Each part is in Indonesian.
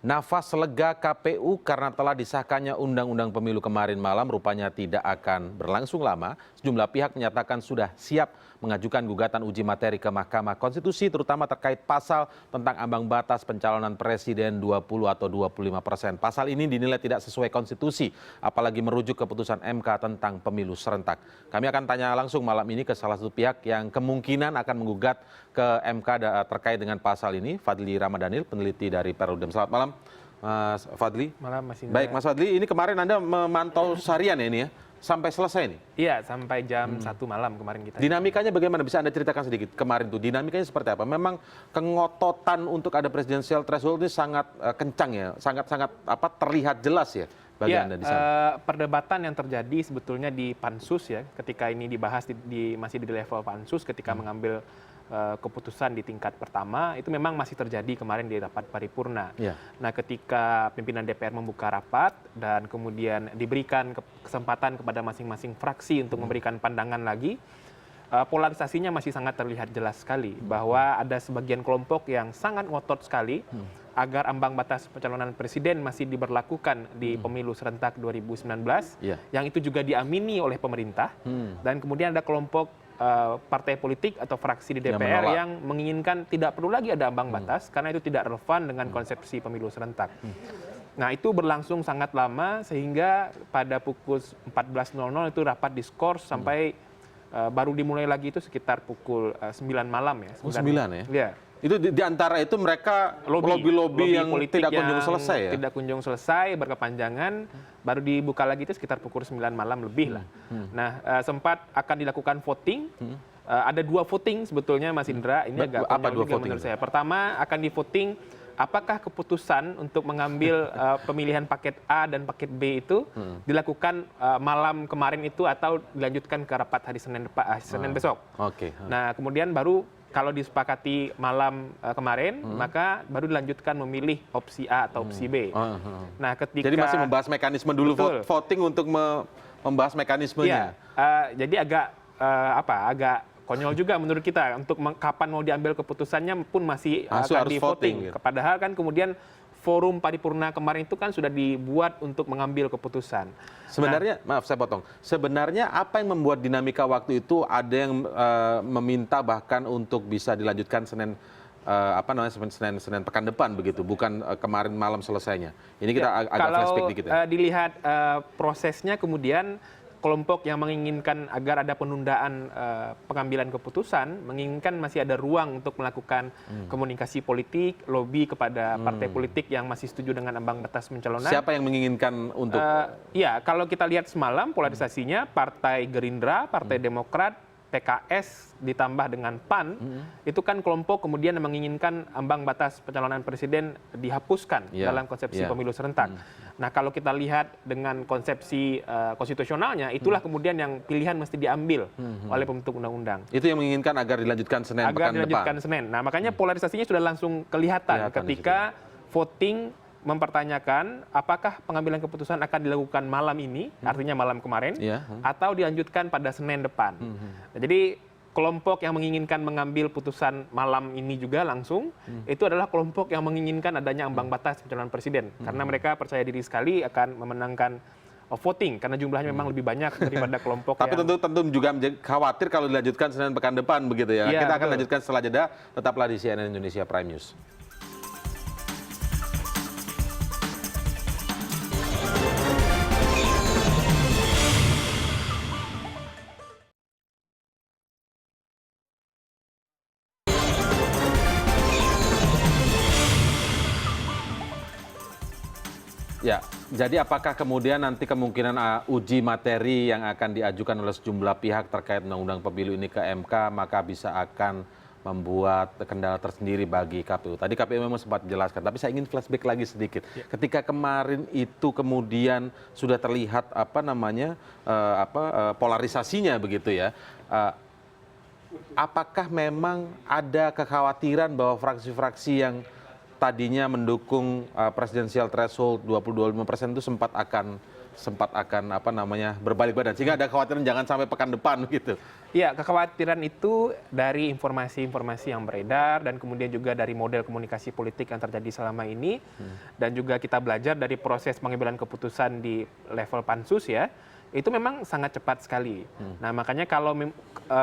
Nafas lega KPU karena telah disahkannya Undang-Undang Pemilu kemarin malam rupanya tidak akan berlangsung lama. Sejumlah pihak menyatakan sudah siap mengajukan gugatan uji materi ke Mahkamah Konstitusi terutama terkait pasal tentang ambang batas pencalonan presiden 20 atau 25%. Pasal ini dinilai tidak sesuai konstitusi, apalagi merujuk keputusan MK tentang pemilu serentak. Kami akan tanya langsung malam ini ke salah satu pihak yang kemungkinan akan menggugat ke MK terkait dengan pasal ini, Fadli Ramadhanil, peneliti dari Perludem. Selamat malam, Mas Fadli. Malam, Mas Indra. Baik, Mas Fadli, ini kemarin Anda memantau seharian ya ini ya, sampai selesai nih? Iya, sampai jam 1 malam kemarin kita. Dinamikanya bagaimana? Bisa Anda ceritakan sedikit kemarin tuh, dinamikanya seperti apa? Memang kengototan untuk ada presidensial threshold ini sangat kencang ya, sangat-sangat terlihat jelas ya bagi Anda di sana. Perdebatan yang terjadi sebetulnya di Pansus ya, ketika ini dibahas masih di level Pansus, ketika mengambil keputusan di tingkat pertama itu memang masih terjadi kemarin di rapat paripurna. Nah, ketika pimpinan DPR membuka rapat dan kemudian diberikan kesempatan kepada masing-masing fraksi untuk memberikan pandangan lagi, polarisasinya masih sangat terlihat jelas sekali bahwa ada sebagian kelompok yang sangat ngotot sekali agar ambang batas pencalonan presiden masih diberlakukan di pemilu serentak 2019, yang itu juga diamini oleh pemerintah, dan kemudian ada kelompok partai politik atau fraksi di DPR yang menginginkan tidak perlu lagi ada ambang batas karena itu tidak relevan dengan konsepsi pemilu serentak. Nah, itu berlangsung sangat lama sehingga pada pukul 14.00 itu rapat diskors sampai baru dimulai lagi itu sekitar pukul 9 malam ya. 9 ya? Iya. Itu di antara itu mereka lobby-lobby yang tidak kunjung selesai ya? Tidak kunjung selesai, berkepanjangan, baru dibuka lagi itu sekitar pukul 9 malam lebih lah. Nah, sempat akan dilakukan voting, ada 2 voting sebetulnya Mas Indra, ini agak konyol juga menurut saya. Pertama akan di voting apakah keputusan untuk mengambil pemilihan paket A dan paket B itu dilakukan malam kemarin itu atau dilanjutkan ke rapat hari Senin besok. Nah, kemudian baru kalau disepakati malam kemarin, maka baru dilanjutkan memilih opsi A atau opsi B. Nah, jadi masih membahas mekanisme dulu, voting untuk membahas mekanismenya. Jadi agak konyol juga menurut kita untuk kapan mau diambil keputusannya pun masih akan di voting. Gitu. Padahal kan kemudian forum paripurna kemarin itu kan sudah dibuat untuk mengambil keputusan. Sebenarnya, maaf saya potong. Sebenarnya apa yang membuat dinamika waktu itu ada yang meminta bahkan untuk bisa dilanjutkan Senin pekan depan begitu, bukan kemarin malam selesainya. Ini kita agak flashback dikit ya. Kalau dilihat prosesnya kemudian kelompok yang menginginkan agar ada penundaan pengambilan keputusan, menginginkan masih ada ruang untuk melakukan komunikasi politik, lobby kepada partai politik yang masih setuju dengan ambang batas pencalonan. Siapa yang menginginkan untuk? Ya, kalau kita lihat semalam polarisasinya, Partai Gerindra, Partai Demokrat, PKS ditambah dengan PAN, itu kan kelompok kemudian menginginkan ambang batas pencalonan presiden dihapuskan dalam konsepsi pemilu serentak. Nah, kalau kita lihat dengan konsepsi konstitusionalnya, itulah kemudian yang pilihan mesti diambil oleh pembentuk undang-undang. Itu yang menginginkan agar dilanjutkan Senin pekan depan. Nah, makanya polarisasinya sudah langsung kelihatan ketika voting mempertanyakan apakah pengambilan keputusan akan dilakukan malam ini, artinya malam kemarin, atau dilanjutkan pada Senin depan. Nah, jadi kelompok yang menginginkan mengambil putusan malam ini juga langsung, itu adalah kelompok yang menginginkan adanya ambang batas pencalonan presiden. Karena mereka percaya diri sekali akan memenangkan voting, karena jumlahnya memang lebih banyak daripada kelompok Tapi tentu juga khawatir kalau dilanjutkan Senin pekan depan begitu ya. Kita akan lanjutkan setelah jeda, tetaplah di CNN Indonesia Prime News. Ya, jadi apakah kemudian nanti kemungkinan uji materi yang akan diajukan oleh sejumlah pihak terkait undang-undang pemilu ini ke MK maka bisa akan membuat kendala tersendiri bagi KPU. Tadi KPU memang sempat menjelaskan, tapi saya ingin flashback lagi sedikit. Ketika kemarin itu kemudian sudah terlihat polarisasinya begitu ya. Apakah memang ada kekhawatiran bahwa fraksi-fraksi yang tadinya mendukung presidensial threshold 20-25% itu sempat akan sempat akan berbalik badan, sehingga ada kekhawatiran jangan sampai pekan depan gitu. Iya, kekhawatiran itu dari informasi-informasi yang beredar dan kemudian juga dari model komunikasi politik yang terjadi selama ini, dan juga kita belajar dari proses pengambilan keputusan di level pansus ya, itu memang sangat cepat sekali. Nah makanya kalau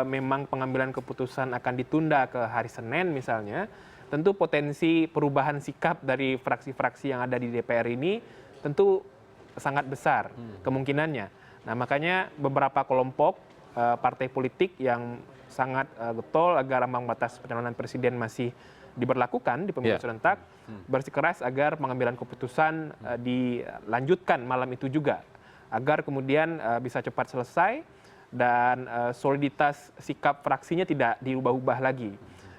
memang pengambilan keputusan akan ditunda ke hari Senin misalnya, tentu potensi perubahan sikap dari fraksi-fraksi yang ada di DPR ini tentu sangat besar kemungkinannya. Nah makanya beberapa kelompok partai politik yang sangat getol agar ambang batas pencalonan presiden masih diberlakukan di pemilu serentak, bersikeras agar pengambilan keputusan dilanjutkan malam itu juga, agar kemudian bisa cepat selesai dan soliditas sikap fraksinya tidak diubah-ubah lagi.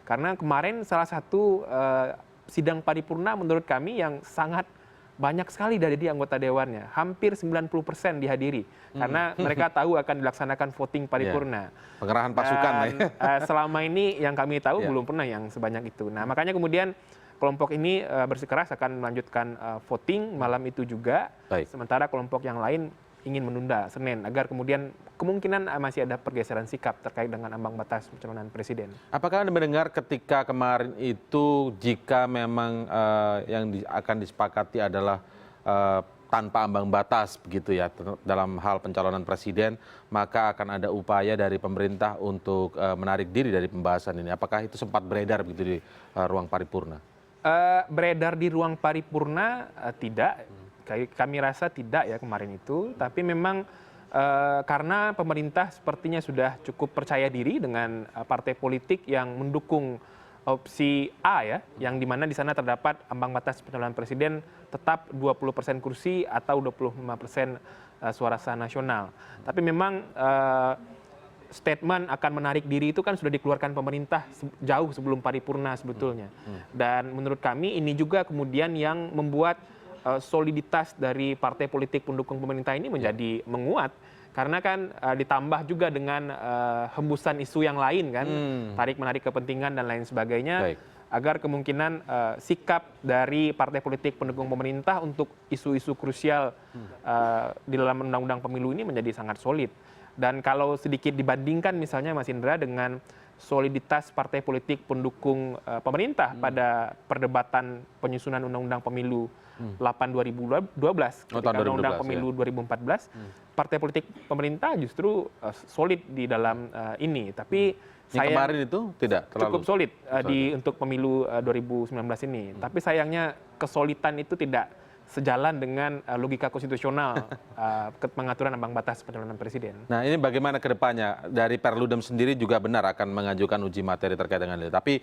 Karena kemarin salah satu sidang paripurna menurut kami yang sangat banyak sekali dari anggota dewannya, hampir 90% dihadiri, karena mereka tahu akan dilaksanakan voting paripurna. Pengerahan pasukan. Selama ini yang kami tahu belum pernah yang sebanyak itu. Nah makanya kemudian kelompok ini bersikeras akan melanjutkan voting malam itu juga, sementara kelompok yang lain ingin menunda Senin agar kemudian kemungkinan masih ada pergeseran sikap terkait dengan ambang batas pencalonan presiden. Apakah Anda mendengar ketika kemarin itu jika memang yang akan disepakati adalah tanpa ambang batas begitu ya dalam hal pencalonan presiden, maka akan ada upaya dari pemerintah untuk menarik diri dari pembahasan ini. Apakah itu sempat beredar begitu di ruang paripurna? Beredar di ruang paripurna tidak. Kami rasa tidak ya kemarin itu, tapi memang karena pemerintah sepertinya sudah cukup percaya diri dengan partai politik yang mendukung opsi A ya, yang dimana di sana terdapat ambang batas pencalonan presiden tetap 20% kursi atau 25% suara sah nasional. Tapi memang statement akan menarik diri itu kan sudah dikeluarkan pemerintah jauh sebelum paripurna sebetulnya. Dan menurut kami ini juga kemudian yang membuat soliditas dari partai politik pendukung pemerintah ini menjadi menguat, karena kan ditambah juga dengan hembusan isu yang lain kan, tarik-menarik kepentingan dan lain sebagainya, agar kemungkinan sikap dari partai politik pendukung pemerintah untuk isu-isu krusial di dalam undang-undang pemilu ini menjadi sangat solid. Dan kalau sedikit dibandingkan misalnya Mas Indra dengan soliditas partai politik pendukung pemerintah pada perdebatan penyusunan undang-undang pemilu 8 2012 ketika undang-undang pemilu 2014, partai politik pemerintah justru solid di dalam ini. Tapi yang kemarin itu tidak terlalu cukup solid untuk pemilu 2019 ini. Tapi sayangnya kesolidan itu tidak sejalan dengan logika konstitusional pengaturan ambang batas pencalonan presiden. Nah ini bagaimana ke depannya? Dari Perludem sendiri juga benar akan mengajukan uji materi terkait dengan ini. Tapi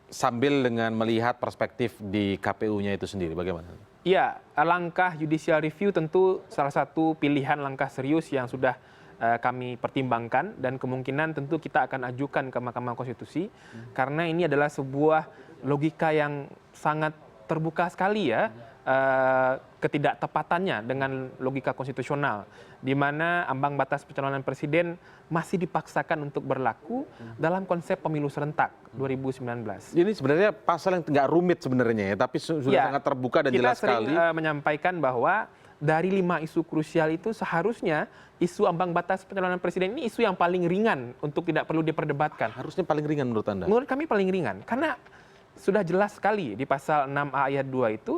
sambil dengan melihat perspektif di KPU-nya itu sendiri, bagaimana? Iya, langkah judicial review tentu salah satu pilihan langkah serius yang sudah kami pertimbangkan, dan kemungkinan tentu kita akan ajukan ke Mahkamah Konstitusi, karena ini adalah sebuah logika yang sangat terbuka sekali ya, ketidaktepatannya dengan logika konstitusional, di mana ambang batas pencalonan presiden masih dipaksakan untuk berlaku dalam konsep pemilu serentak 2019. Ini sebenarnya pasal yang nggak rumit sebenarnya ya, tapi sudah sangat terbuka dan jelas sekali. Kita sering menyampaikan bahwa dari 5 isu krusial itu seharusnya isu ambang batas pencalonan presiden ini isu yang paling ringan untuk tidak perlu diperdebatkan. Harusnya paling ringan menurut Anda? Menurut kami paling ringan, karena sudah jelas sekali di pasal 6A ayat 2 itu,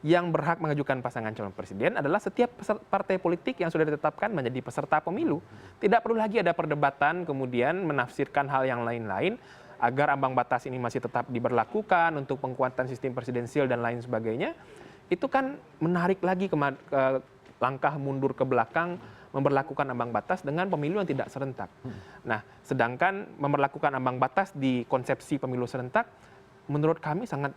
yang berhak mengajukan pasangan calon presiden adalah setiap partai politik yang sudah ditetapkan menjadi peserta pemilu. Tidak perlu lagi ada perdebatan kemudian menafsirkan hal yang lain-lain agar ambang batas ini masih tetap diberlakukan untuk penguatan sistem presidensial dan lain sebagainya. Itu kan menarik lagi ke langkah mundur ke belakang, memberlakukan ambang batas dengan pemilu yang tidak serentak. Nah, sedangkan memberlakukan ambang batas di konsepsi pemilu serentak menurut kami sangat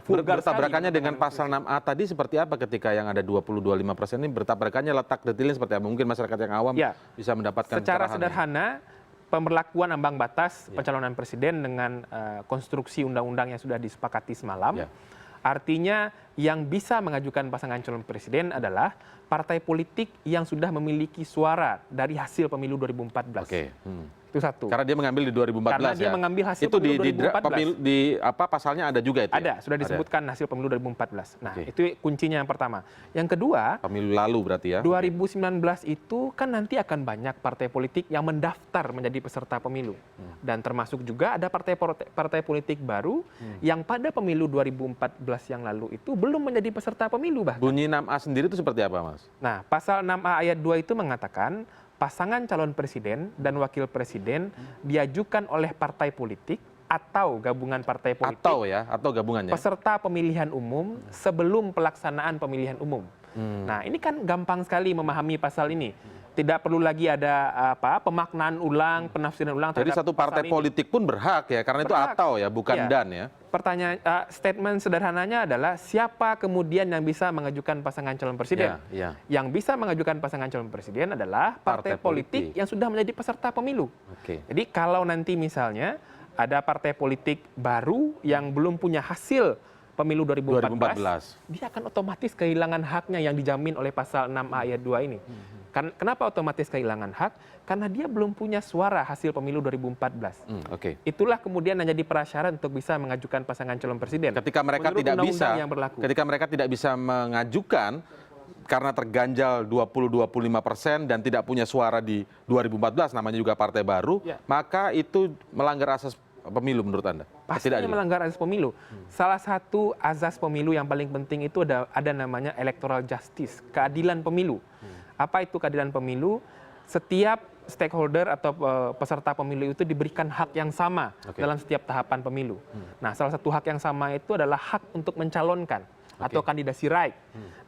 vulgar. Bertabrakannya dengan pasal 6A tadi seperti apa ketika yang ada 20-25% ini, bertabrakannya letak detailnya seperti apa? Mungkin masyarakat yang awam bisa mendapatkan secara sederhana, pemberlakuan ambang batas pencalonan presiden dengan konstruksi undang-undang yang sudah disepakati semalam, artinya yang bisa mengajukan pasangan calon presiden adalah partai politik yang sudah memiliki suara dari hasil pemilu 2014. Itu satu. Karena dia mengambil di 2014 Karena dia mengambil hasil itu pemilu 2014. di apa pasalnya ada juga itu Ada, ya? sudah disebutkan hasil pemilu 2014. Nah, Oke. itu kuncinya yang pertama. Yang kedua, Pemilu lalu berarti ya? 2019 itu kan nanti akan banyak partai politik yang mendaftar menjadi peserta pemilu. Dan termasuk juga ada partai politik baru yang pada pemilu 2014 yang lalu itu belum menjadi peserta pemilu bahkan. Bunyi 6A sendiri itu seperti apa, Mas? Nah, pasal 6A ayat 2 itu mengatakan pasangan calon presiden dan wakil presiden diajukan oleh partai politik atau gabungan partai politik Atau gabungannya? peserta pemilihan umum sebelum pelaksanaan pemilihan umum. Nah, ini kan gampang sekali memahami pasal ini. Tidak perlu lagi ada pemaknaan ulang, penafsiran ulang. Jadi satu partai politik pun berhak ya, karena itu Berhak. atau ya, bukan Ya. dan ya. Pertanyaan statement sederhananya adalah siapa kemudian yang bisa mengajukan pasangan calon presiden? Ya. Yang bisa mengajukan pasangan calon presiden adalah partai politik yang sudah menjadi peserta pemilu. Oke. Jadi kalau nanti misalnya ada partai politik baru yang belum punya hasil pemilu 2014, dia akan otomatis kehilangan haknya yang dijamin oleh pasal 6A ayat 2 ini. Kenapa otomatis kehilangan hak? Karena dia belum punya suara hasil pemilu 2014. Oke. Itulah kemudian yang jadi prasyarat untuk bisa mengajukan pasangan calon presiden. Ketika mereka Menurut tidak bisa, undang-undang yang berlaku. ketika mereka tidak bisa mengajukan karena terganjal 20-25% dan tidak punya suara di 2014, namanya juga partai baru, Ya. maka itu melanggar asas pemilu menurut Anda? Pastinya Tidak adil? melanggar asas pemilu. Salah satu azas pemilu yang paling penting itu ada namanya electoral justice, keadilan pemilu. Apa itu keadilan pemilu? Setiap stakeholder atau peserta pemilu itu diberikan hak yang sama dalam setiap tahapan pemilu. Nah, salah satu hak yang sama itu adalah hak untuk mencalonkan atau kandidasi right.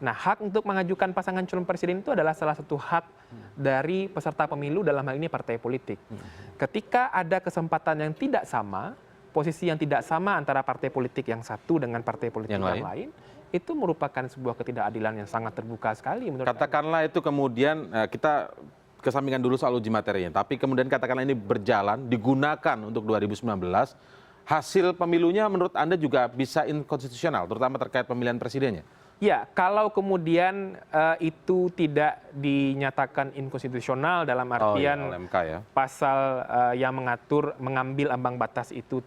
Nah, hak untuk mengajukan pasangan calon presiden itu adalah salah satu hak dari peserta pemilu, dalam hal ini partai politik. Ketika ada kesempatan yang tidak sama, posisi yang tidak sama antara partai politik yang satu dengan partai politik yang lain, itu merupakan sebuah ketidakadilan yang sangat terbuka sekali menurut saya. Katakanlah itu kemudian kita kesampingkan dulu soal uji materinya, tapi kemudian katakanlah ini berjalan, digunakan untuk 2019, hasil pemilunya menurut Anda juga bisa inkonstitusional, terutama terkait pemilihan presidennya? Ya, kalau kemudian itu tidak dinyatakan inkonstitusional dalam artian oleh MK ya. pasal yang mengambil ambang batas itu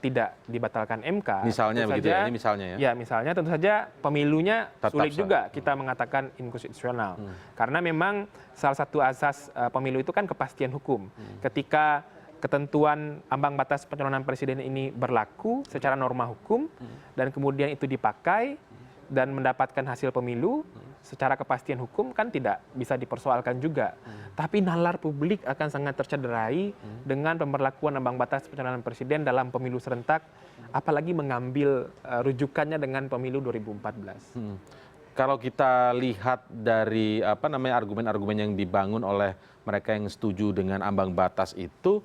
tidak dibatalkan MK. Misalnya begitu ya, ini misalnya ya. Ya, misalnya tentu saja pemilunya Tetap sulit sah. juga kita mengatakan inkonstitusional. Karena memang salah satu asas pemilu itu kan kepastian hukum. Ketika ketentuan ambang batas pencalonan presiden ini berlaku secara norma hukum dan kemudian itu dipakai dan mendapatkan hasil pemilu secara kepastian hukum kan tidak bisa dipersoalkan juga. Tapi nalar publik akan sangat tercederai dengan pemberlakuan ambang batas pencalonan presiden dalam pemilu serentak, apalagi mengambil rujukannya dengan pemilu 2014. Kalau kita lihat dari argumen-argumen yang dibangun oleh mereka yang setuju dengan ambang batas itu,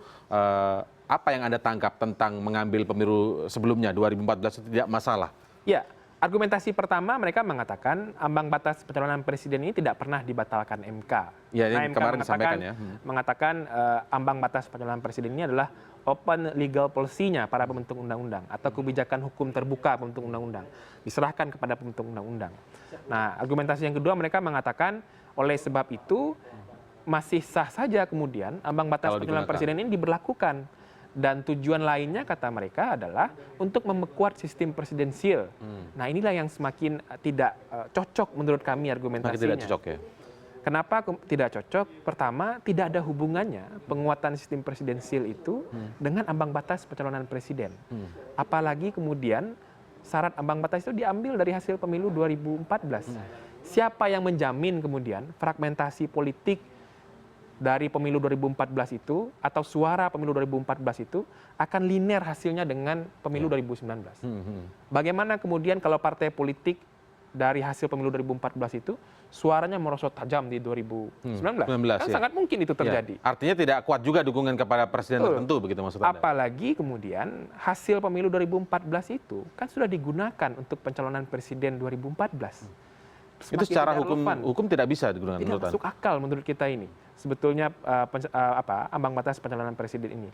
apa yang Anda tangkap tentang mengambil pemilu sebelumnya 2014 itu tidak masalah? Ya, argumentasi pertama mereka mengatakan ambang batas pencalonan presiden ini tidak pernah dibatalkan MK. Ya, ini MK kemarin disampaikan ya. mengatakan ambang batas pencalonan presiden ini adalah open legal policy-nya para pembentuk undang-undang atau kebijakan hukum terbuka pembentuk undang-undang diserahkan kepada pembentuk undang-undang. Nah, argumentasi yang kedua mereka mengatakan oleh sebab itu masih sah saja kemudian ambang batas pencalonan presiden ini diberlakukan. Dan tujuan lainnya kata mereka adalah untuk memperkuat sistem presidensial. Nah, inilah yang semakin tidak cocok menurut kami argumentasinya. Semakin tidak cocok ya? Kenapa tidak cocok? Pertama, tidak ada hubungannya penguatan sistem presidensial itu dengan ambang batas pencalonan presiden. Apalagi kemudian syarat ambang batas itu diambil dari hasil pemilu 2014. Siapa yang menjamin kemudian fragmentasi politik dari pemilu 2014 itu atau suara pemilu 2014 itu akan linear hasilnya dengan pemilu 2019. Bagaimana kemudian kalau partai politik dari hasil pemilu 2014 itu suaranya merosot tajam di 2019? Kan sangat mungkin itu terjadi. Ya. Artinya tidak kuat juga dukungan kepada presiden tertentu begitu maksud Anda? Apalagi kemudian hasil pemilu 2014 itu kan sudah digunakan untuk pencalonan presiden 2014. Itu secara hukum tidak bisa digunakan. Tidak masuk akal menurut kita ini. Sebetulnya ambang batas pencalonan presiden ini.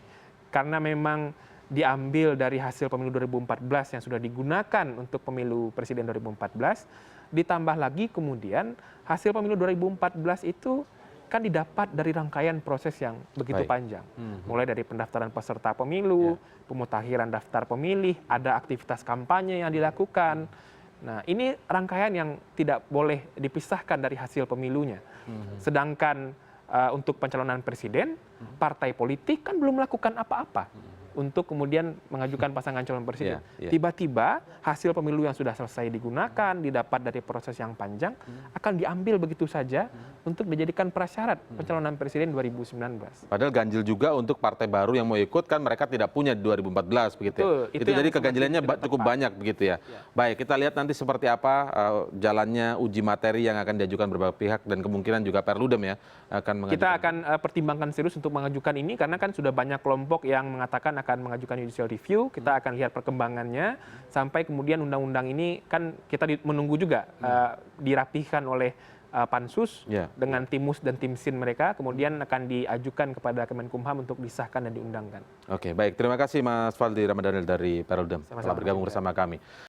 Karena memang diambil dari hasil pemilu 2014 yang sudah digunakan untuk pemilu presiden 2014, ditambah lagi kemudian hasil pemilu 2014 itu kan didapat dari rangkaian proses yang begitu Baik. panjang. Mulai dari pendaftaran peserta pemilu, pemutakhiran daftar pemilih, ada aktivitas kampanye yang dilakukan. Nah, ini rangkaian yang tidak boleh dipisahkan dari hasil pemilunya. Sedangkan untuk pencalonan presiden, partai politik kan belum melakukan apa-apa untuk kemudian mengajukan pasangan calon presiden. Tiba-tiba hasil pemilu yang sudah selesai digunakan, didapat dari proses yang panjang, akan diambil begitu saja untuk dijadikan prasyarat pencalonan presiden 2019. Padahal ganjil juga untuk partai baru yang mau ikut, kan mereka tidak punya di 2014 begitu ya. Betul, Itu jadi keganjilannya cukup banyak begitu ya. Baik, kita lihat nanti seperti apa jalannya uji materi yang akan diajukan berbagai pihak dan kemungkinan juga Perludem ya akan mengajukan. Kita akan pertimbangkan serius untuk mengajukan ini karena kan sudah banyak kelompok yang mengatakan akan mengajukan judicial review. Kita akan lihat perkembangannya sampai kemudian undang-undang ini kan kita menunggu juga dirapihkan oleh Pansus dengan Timus dan Timsin mereka, kemudian akan diajukan kepada Kemenkumham untuk disahkan dan diundangkan. Oke, baik. Terima kasih Mas Faldi Ramadhanil dari Perludem telah bergabung bersama kami.